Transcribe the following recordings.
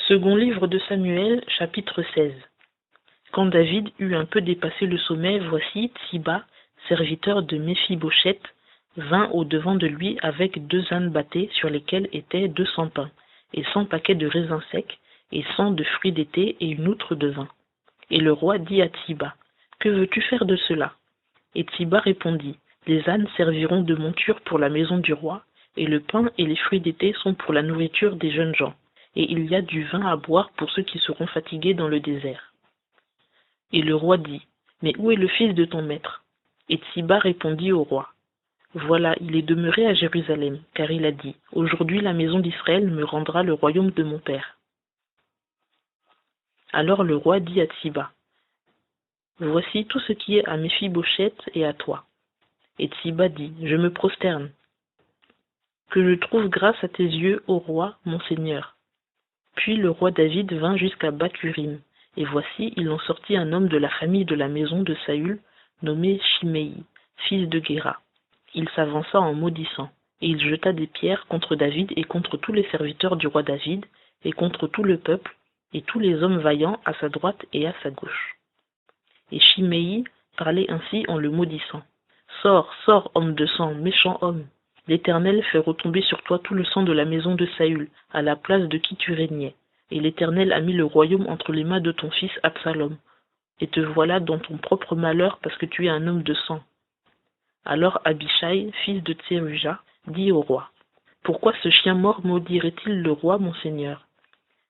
Second livre de Samuel, chapitre 16. Quand David eut un peu dépassé le sommet, voici Tsiba, serviteur de Méphibosheth, vint au-devant de lui avec 2 ânes bâtés sur lesquels étaient 200 pains, et 100 paquets de raisins secs, et 100 de fruits d'été, et une outre de vin. Et le roi dit à Tsiba, « Que veux-tu faire de cela ?» Et Tsiba répondit, « Les ânes serviront de monture pour la maison du roi, et le pain et les fruits d'été sont pour la nourriture des jeunes gens, et il y a du vin à boire pour ceux qui seront fatigués dans le désert. » Et le roi dit, « Mais où est le fils de ton maître ?» Et Tsiba répondit au roi, « Voilà, il est demeuré à Jérusalem, car il a dit, « Aujourd'hui la maison d'Israël me rendra le royaume de mon père. » Alors le roi dit à Tsiba, « Voici tout ce qui est à Méphibosheth et à toi. » Et Tsiba dit, « Je me prosterne. Que je trouve grâce à tes yeux, ô roi, mon seigneur. » Puis le roi David vint jusqu'à Bathurim, et voici, il en sortit un homme de la famille de la maison de Saül, nommé Shimei, fils de Guéra. Il s'avança en maudissant, et il jeta des pierres contre David et contre tous les serviteurs du roi David, et contre tout le peuple, et tous les hommes vaillants à sa droite et à sa gauche. Et Shimei parlait ainsi en le maudissant. « Sors, sors, homme de sang, méchant homme. L'Éternel fait retomber sur toi tout le sang de la maison de Saül, à la place de qui tu régnais. Et l'Éternel a mis le royaume entre les mains de ton fils Absalom. Et te voilà dans ton propre malheur parce que tu es un homme de sang. » Alors Abishai, fils de Tseruja, dit au roi, « Pourquoi ce chien mort maudirait-il le roi, mon seigneur?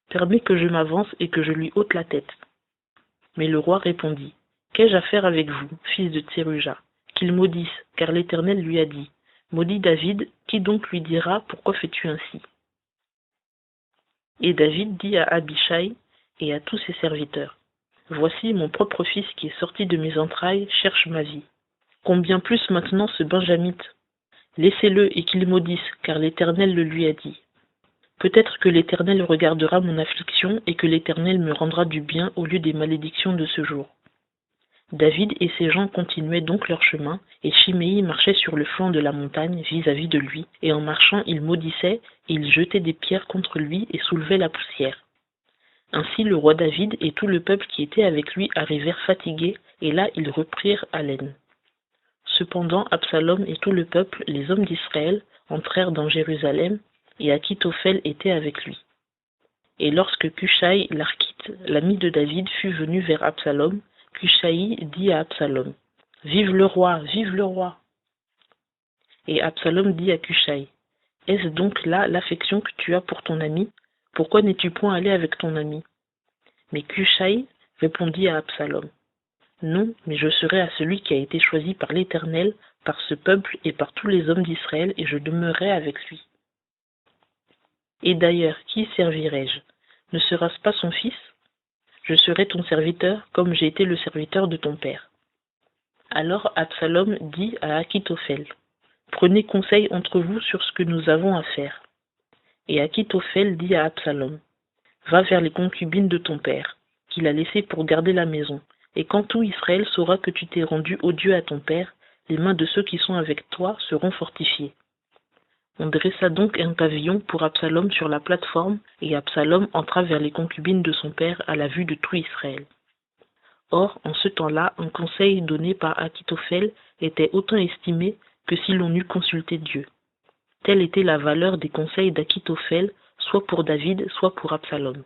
Permets que je m'avance et que je lui ôte la tête. » Mais le roi répondit, « Qu'ai-je à faire avec vous, fils de Tseruja? Qu'il maudisse, car l'Éternel lui a dit, « Maudit David, qui donc lui dira, pourquoi fais-tu ainsi ?» Et David dit à Abishai et à tous ses serviteurs, « Voici mon propre fils qui est sorti de mes entrailles cherche ma vie. Combien plus maintenant ce Benjamite? Laissez-le et qu'il maudisse, car l'Éternel le lui a dit. Peut-être que l'Éternel regardera mon affliction et que l'Éternel me rendra du bien au lieu des malédictions de ce jour. » David et ses gens continuaient donc leur chemin, et Shimei marchait sur le flanc de la montagne vis-à-vis de lui, et en marchant il maudissait, et il jetait des pierres contre lui et soulevait la poussière. Ainsi le roi David et tout le peuple qui était avec lui arrivèrent fatigués, et là ils reprirent haleine. Cependant Absalom et tout le peuple, les hommes d'Israël, entrèrent dans Jérusalem, et Achitophel était avec lui. Et lorsque Cushai l'Archite, l'ami de David, fut venu vers Absalom, Cushai dit à Absalom, « Vive le roi, vive le roi !» Et Absalom dit à Cushai, « Est-ce donc là l'affection que tu as pour ton ami? Pourquoi n'es-tu point allé avec ton ami ?» Mais Cushai répondit à Absalom, « Non, mais je serai à celui qui a été choisi par l'Éternel, par ce peuple et par tous les hommes d'Israël, et je demeurerai avec lui. Et d'ailleurs, qui servirai-je? Ne sera-ce pas son fils? Je serai ton serviteur, comme j'ai été le serviteur de ton père. » Alors Absalom dit à Achitophel, « Prenez conseil entre vous sur ce que nous avons à faire. » Et Achitophel dit à Absalom, « Va vers les concubines de ton père, qu'il a laissées pour garder la maison, et quand tout Israël saura que tu t'es rendu odieux à ton père, les mains de ceux qui sont avec toi seront fortifiées. » On dressa donc un pavillon pour Absalom sur la plateforme, et Absalom entra vers les concubines de son père à la vue de tout Israël. Or, en ce temps-là, un conseil donné par Achitophel était autant estimé que si l'on eût consulté Dieu. Telle était la valeur des conseils d'Achitophel, soit pour David, soit pour Absalom.